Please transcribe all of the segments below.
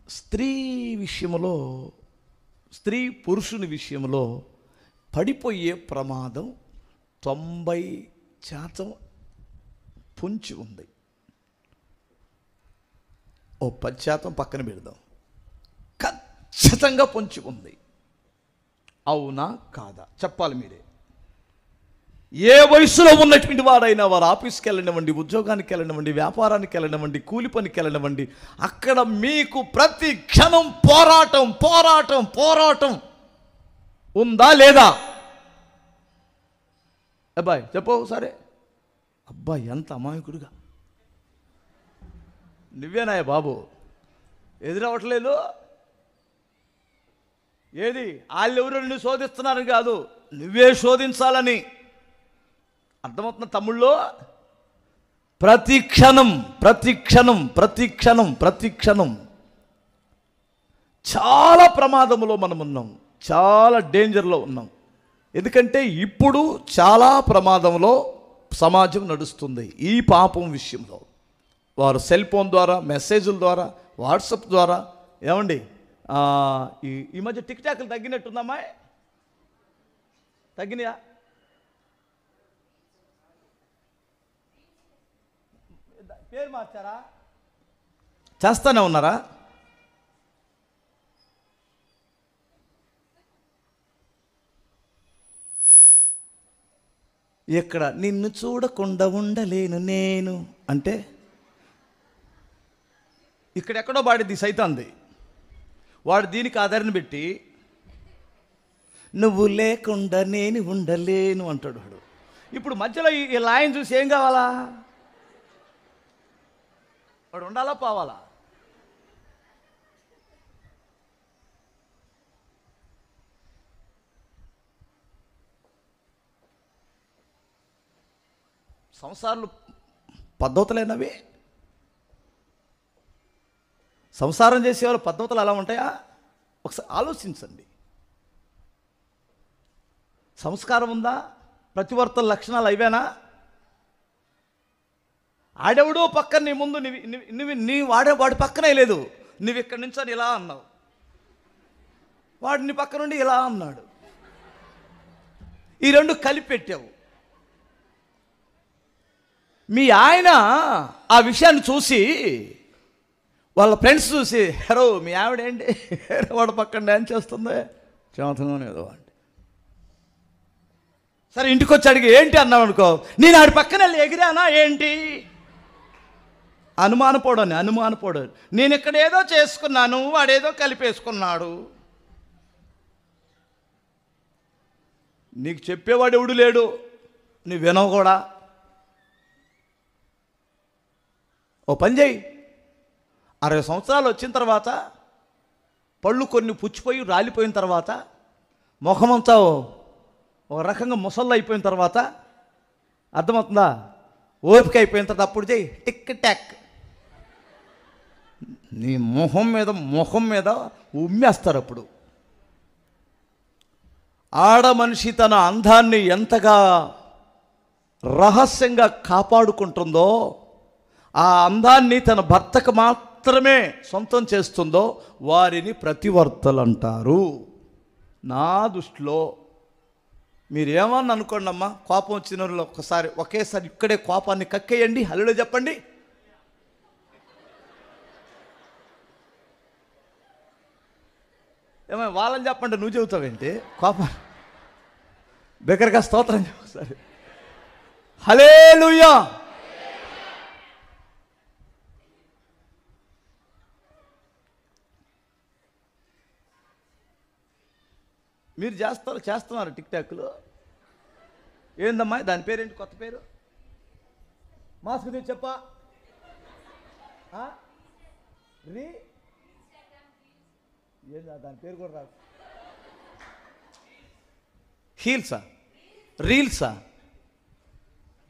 స్త్రీ విషయంలో, స్త్రీ పురుషుని విషయంలో పడిపోయే ప్రమాదం 90% పొంచి ఉంది. ఓ 10% పక్కన పెడదాం, ఖచ్చితంగా పొంచి ఉంది. అవునా కాదా చెప్పాలి మీరే. ఏ వయసులో ఉన్నటువంటి వాడైనా వారు ఆఫీస్కి వెళ్ళనివ్వండి, ఉద్యోగానికి వెళ్ళనివ్వండి, వ్యాపారానికి వెళ్ళనివ్వండి, కూలి పనికి వెళ్ళనివ్వండి, అక్కడ మీకు ప్రతి క్షణం పోరాటం పోరాటం పోరాటం ఉందా లేదా? అబ్బాయి చెప్పు సరే. అబ్బాయి ఎంత అమాయకుడుగా, నువ్వేనాయ బాబు ఎదురవ్వట్లేదు. ఏది వాళ్ళెవరు నిన్ను శోధిస్తున్నారని కాదు, నువ్వే శోధించాలని. అర్థమవుతున్న తమ్ముళ్ళు? ప్రతి క్షణం ప్రతి క్షణం ప్రతి క్షణం ప్రతి క్షణం చాలా ప్రమాదంలో మనం ఉన్నాం, చాలా డేంజర్లో ఉన్నాం. ఎందుకంటే ఇప్పుడు చాలా ప్రమాదంలో సమాజం నడుస్తుంది. ఈ పాపం విషయంలో వారు సెల్ ఫోన్ ద్వారా, మెసేజ్ల ద్వారా, వాట్సాప్ ద్వారా, ఏమండి ఈ మధ్య టిక్ టాక్లు తగ్గినట్టుందమ్మా, తగ్గినాయా? పేరు మార్చారా? చేస్తానే ఉన్నారా? ఇక్కడ నిన్ను చూడకుండా ఉండలేను నేను అంటే ఇక్కడెక్కడో పాడిద్ది సైతాంది. వాడు దీనికి ఆధారణ పెట్టి నువ్వు లేకుండా నేను ఉండలేను అంటాడు వాడు. ఇప్పుడు మధ్యలో ఈ లాయన్ చూసి ఏం కావాలా? వాడు ఉండాలా పోవాలా? సంసారాలు పద్ధతులైనవి. సంసారం చేసేవాళ్ళు పద్ధతులు ఎలా ఉంటాయా? ఒకసారి ఆలోచించండి. సంస్కారం ఉందా? ప్రతివర్తన లక్షణాలు అయివేనా? ఆడెవడో పక్కన నీ ముందు నీ వాడి పక్కనే లేదు, నువ్వు ఇక్కడి నుంచి అని ఇలా అన్నావు, వాడు నీ పక్క నుండి ఇలా అన్నాడు, ఈ రెండు కలిపి పెట్టావు. మీ ఆయన ఆ విషయాన్ని చూసి వాళ్ళ ఫ్రెండ్స్ చూసి హెరో మీ ఆవిడేంటి వాడు పక్కన డ్యాన్స్ చేస్తుంది చేతగానే ఏదో అండి. సరే ఇంటికి వచ్చి అడిగి ఏంటి అన్నావు అనుకో, నేను ఆడి పక్కన వెళ్ళి ఎగిరానా ఏంటి? అనుమానపోడు. నేను ఇక్కడ ఏదో చేసుకున్నాను, వాడేదో కలిపేసుకున్నాడు. నీకు చెప్పేవాడు ఎవడు లేడు, నువ్వు వినవు కూడా. ఓ పని చేయి, 60 సంవత్సరాలు వచ్చిన తర్వాత, పళ్ళు కొన్ని పుచ్చిపోయి రాలిపోయిన తర్వాత, ముఖమంతా ఒక రకంగా ముసళ్ళు అయిపోయిన తర్వాత, అర్థమవుతుందా? ఓపిక అయిపోయిన తర్వాత అప్పుడు చేయి టిక్ టాక్. నీ మొహం మీద ఉమ్మేస్తారు. అప్పుడు ఆడ మనిషి తన అందాన్ని ఎంతగా రహస్యంగా కాపాడుకుంటుందో, ఆ అందాన్ని తన భర్తకు మాత్రమే సొంతం చేస్తుందో వారిని ప్రతివర్తలు అంటారు. నా దృష్టిలో మీరు ఏమన్నా అనుకోండి అమ్మా, కోపం వచ్చిన వాళ్ళు ఒకేసారి ఇక్కడే కోపాన్ని కక్కేయండి, హల్లెలూయా చెప్పండి. ఏమో వాళ్ళని చెప్పండి, నువ్వు చెబుతావేంటి? కోపం దగ్గరగా స్తోత్రం చెప్పాలి. హల్లెలూయా. మీరు చేస్తున్నారు టిక్ టాక్లు. ఏందమ్మా దాని పేరేంటి? కొత్త పేరు మాస్క్ తీసి చెప్పా. ఏందా దాని పేరు కూడా రాదు.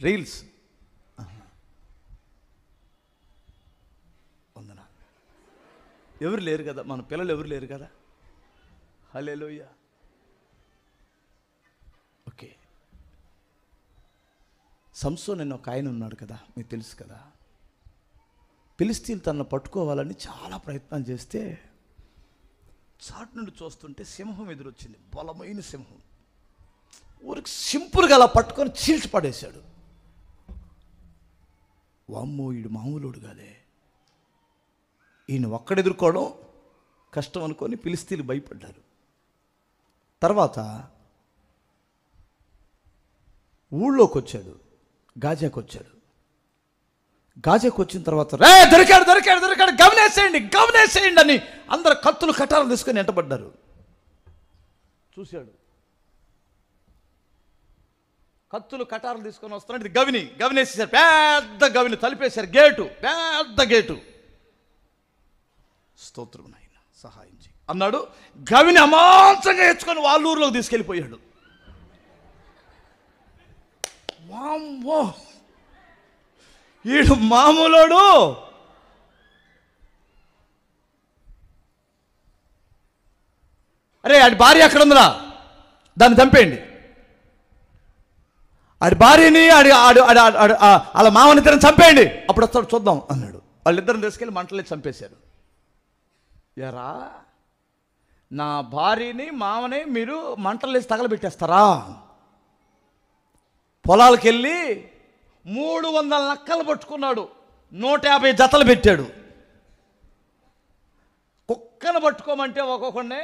రీల్స్ ఉందనా? ఎవరు లేరు కదా, మన పిల్లలు ఎవరు లేరు కదా. హల్లెలూయా. ఓకే, సంసోన్ అనే ఒక ఆయన ఉన్నాడు కదా, మీకు తెలుసు కదా. ఫిలిష్తీయులు తనను పట్టుకోవాలని చాలా ప్రయత్నం చేస్తే చాటు నుండి చూస్తుంటే సింహం ఎదురొచ్చింది, బలమైన సింహం. ఊరికి సింపుల్గా అలా పట్టుకొని చీల్చి పడేశాడు. వామ్మో, ఈడు మామూలుడు కాదే, ఈయన ఒక్కడెదుర్కోవడం కష్టం అనుకొని ఫిలిష్తీయులు భయపడ్డారు. తర్వాత ఊళ్ళోకి వచ్చాడు, గాజాకు వచ్చాడు. గాజాకు వచ్చిన తర్వాత రే దొరికాడు దొరికాడు దొరికాడు, గమనేసేయండి గమనేసేయండి అని అందరు కత్తులు కట్టాలు తీసుకొని వెంటబడ్డారు. చూశాడు, కత్తులు కటారులు తీసుకొని వస్తున్నాడు. ఇది గవిని, గవినేసేసారు, పెద్ద గవిని తలిపేశారు, గేటు, పెద్ద గేటు. స్తోత్రం నాయన, సహాయం చేయి అన్నాడు. గవిని అమాంతంగా ఎత్తుకొని వాళ్ళ ఊర్లోకి తీసుకెళ్ళిపోయాడు. వామ్మో, ఈడు మామూలోడు. అరే ఆడి భార్య అక్కడ ఉందిరా, దాన్ని చంపేయండి. ఆడి భార్యని వాళ్ళ మామనిద్దరిని చంపేయండి, అప్పుడు వస్తాడు చూద్దాం అన్నాడు. వాళ్ళిద్దరిని తీసుకెళ్ళి మంటలే చంపేశారు. ఎరా, నా భార్యని మామని మీరు మంటలేసి తగలబెట్టేస్తారా? పొలాలకు వెళ్ళి 300 నక్కలు పట్టుకున్నాడు, 150 జతలు పెట్టాడు. కుక్కను పట్టుకోమంటే ఒక్కొక్కనే,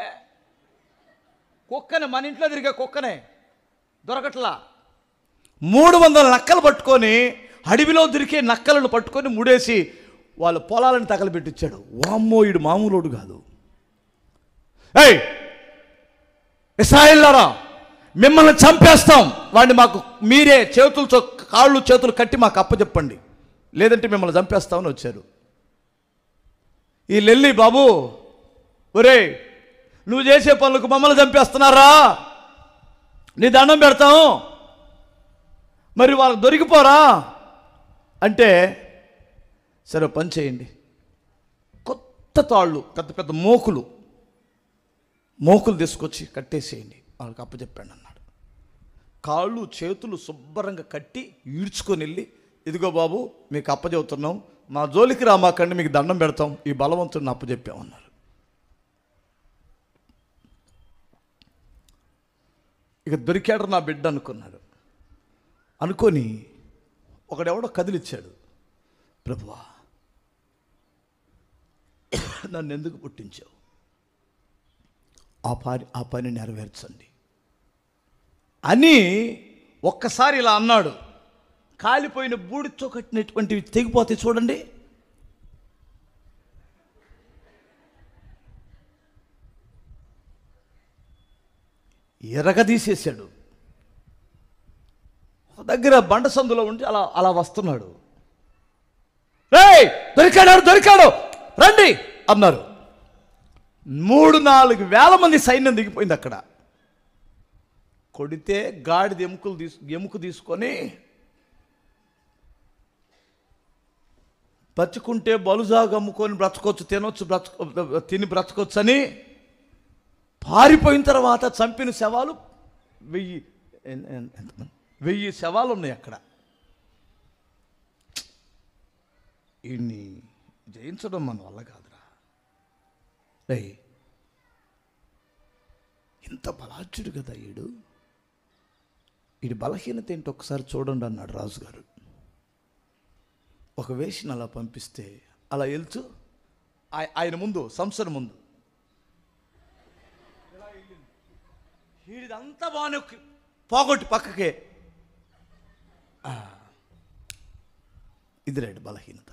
కుక్కని మన ఇంట్లో తిరిగే కుక్కనే దొరకట్లా. 300 నక్కలు పట్టుకొని, అడవిలో దొరికే నక్కలను పట్టుకొని ముడేసి వాళ్ళ పొలాలను తగలబెట్టించాడు. వామ్మో, ఈడు మామూలుడు కాదు. ఏయ్ ఇశ్రాయేలులారా, మిమ్మల్ని చంపేస్తాం, వాడిని మాకు మీరే చేతులతో కాళ్ళు చేతులు కట్టి మాకు అప్పచెప్పండి, లేదంటే మిమ్మల్ని చంపేస్తామని వచ్చారు. వీళ్ళెళ్ళి బాబు, ఒరే నువ్వు చేసే పనులకు మమ్మల్ని చంపేస్తున్నారా, నీ దండం పెడతాం, మరి వాళ్ళకి దొరికిపోరా అంటే, సరే పని చేయండి, కొత్త తాళ్ళు, పెద్ద పెద్ద మోకులు తీసుకొచ్చి కట్టేసేయండి, వాళ్ళకి అప్పచెప్పండి అన్నాడు. కాళ్ళు చేతులు శుభ్రంగా కట్టి ఈడ్చుకొని వెళ్ళి, ఇదిగో బాబు మీకు అప్పచెబుతున్నాం, మా జోలికి రామాకండి, మీకు దండం పెడతాం, ఈ బలవంతుడిని అప్పచెప్పామన్నారు. ఇక దొరికాడు నా బిడ్డ అనుకున్నాడు. అనుకొని ఒకడెవడో కదిలిచ్చాడు, ప్రభువా నన్ను ఎందుకు పుట్టించావు, ఆ పని నెరవేర్చండి అని ఒక్కసారి ఇలా అన్నాడు. కాలిపోయిన బూడితో కట్టినటువంటివి తెగిపోతే చూడండి, ఎరగదీసేశాడు. దగ్గర బండ సందులో ఉండి అలా వస్తున్నాడు. దొరికాడు రండి అన్నారు. 3-4 వేల మంది సైన్యం దిగిపోయింది అక్కడ. కొడితే గాడిద ఎముక తీసుకొని, బతుకుంటే బలుజాగా అమ్ముకొని బ్రతకొచ్చు, తిని బ్రతకొచ్చు అని పారిపోయిన తర్వాత చంపిన శవాలు 1000 శవాలు ఉన్నాయి అక్కడ. ఈయన్ని జయించడం మన వల్ల కాదురా. ఇంత బలాఢ్యుడు కదా ఈడు బలహీనత ఏంటి ఒకసారి చూడండి అన్నాడు రాజుగారు. ఒక వేషను అలా పంపిస్తే అలా వెళ్తూ ఆయన ముందు, సంసోను ముందు వీడిదంతా బాగానే పోగొట్టి పక్కకే, ఇది రైట్ బలహీనత.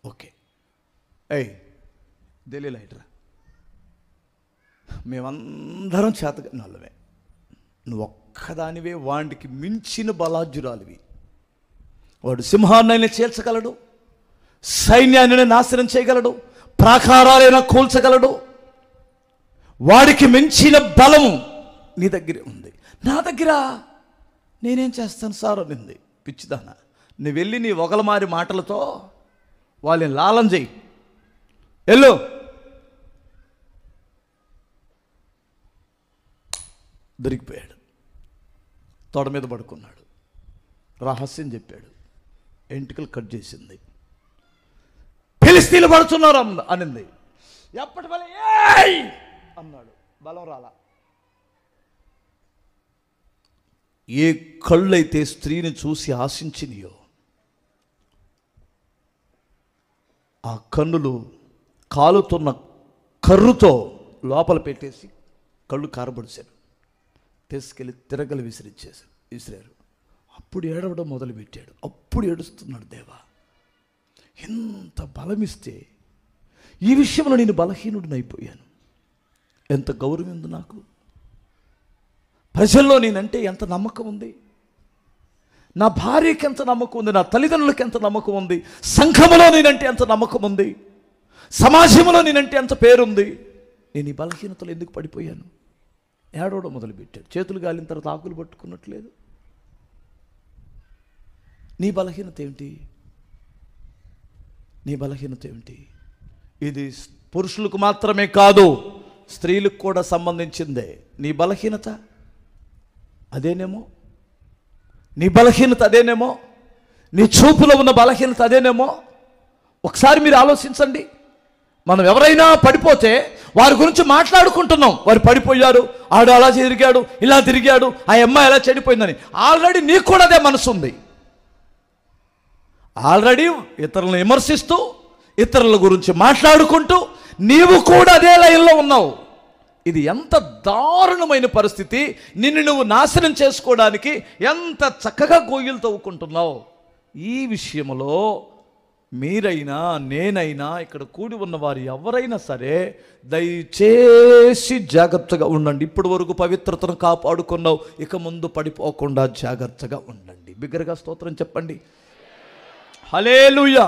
ఓకే ఢిల్లీలో ఇట్రా, మేమందరం చేతగాని వాళ్ళమే, నువ్వు ఒక్కదానివే వాడికి మించిన బలాఢ్యురాలివి. వాడు సింహాన్నైనా చేల్చగలడు, సైన్యాన్ని నాశనం చేయగలడు, ప్రాకారాలైనా కూల్చగలడు. వాడికి మించిన బలము నీ దగ్గరే ఉంది. నా దగ్గర నేనేం చేస్తాను సార్ అనింది. పిచ్చిదానా, నువ్వు వెళ్ళి నీ ఒగలమారి మాటలతో వాళ్ళని లాలం చేయి, వెళ్ళు. దొరికిపోయాడు, తొడ మీద పడుకున్నాడు. రహస్యం చెప్పాడు, ఎంటికలు కట్ చేసింది, ఫిలిస్తీన్లు పడుతున్నారు అనింది. ఎప్పటి వల్ల ఏయ్ అన్నాడు, బలం రాలా. ఏ కళ్ళైతే స్త్రీని చూసి ఆశించినయో ఆ కన్నులు కాలుతున్న కర్రుతో లోపల పెట్టేసి కళ్ళు కారబడిశారు, తీసుకెళ్ళి తిరగలు విసిరారు. అప్పుడు ఏడవడం మొదలుపెట్టాడు. అప్పుడు ఏడుస్తున్నాడు, దేవా ఎంత బలమిస్తే ఈ విషయంలో నేను బలహీనుడిని అయిపోయాను. ఎంత గౌరవం ఉంది నాకు, ప్రజల్లో నేనంటే ఎంత నమ్మకం ఉంది, నా భార్యకి ఎంత నమ్మకం ఉంది, నా తల్లిదండ్రులకి ఎంత నమ్మకం ఉంది, సంఘములో నేనంటే ఎంత నమ్మకం ఉంది, సమాజంలో నేనంటే ఎంత పేరుంది. నేను ఈ బలహీనతలో ఎందుకు పడిపోయాను? ఏడవడం మొదలుపెట్టాడు. చేతులు గాలిన తర్వాత ఆకులు పట్టుకున్నట్లేదు. నీ బలహీనత ఏమిటి? నీ బలహీనత ఏమిటి? ఇది పురుషులకు మాత్రమే కాదు, స్త్రీలకు కూడా సంబంధించిందే. నీ బలహీనత అదేనేమో, నీ బలహీనత అదేనేమో, నీ చూపులో ఉన్న బలహీనత అదేనేమో. ఒకసారి మీరు ఆలోచించండి. మనం ఎవరైనా పడిపోతే వారి గురించి మాట్లాడుకుంటున్నాం, వారు పడిపోయారు, ఆడు అలా తిరిగాడు, ఇలా తిరిగాడు, ఆ అమ్మాయి ఎలా చెడిపోయిందని. ఆల్రెడీ నీకు కూడా అదే మనసు ఉంది. ఆల్రెడీ ఇతరులను విమర్శిస్తూ, ఇతరుల గురించి మాట్లాడుకుంటూ నీవు కూడా అదే లైన్లో ఉన్నావు. ఇది ఎంత దారుణమైన పరిస్థితి. నిన్ను నువ్వు నాశనం చేసుకోవడానికి ఎంత చక్కగా గోయిలు తవ్వుకుంటున్నావు. ఈ విషయంలో మీరైనా నేనైనా ఇక్కడ కూడి ఉన్న వారు ఎవరైనా సరే దయచేసి జాగ్రత్తగా ఉండండి. ఇప్పటి వరకు పవిత్రతను కాపాడుకున్నావు, ఇక ముందు పడిపోకుండా జాగ్రత్తగా ఉండండి. బిగ్గరగా స్తోత్రం చెప్పండి. హల్లెలూయా.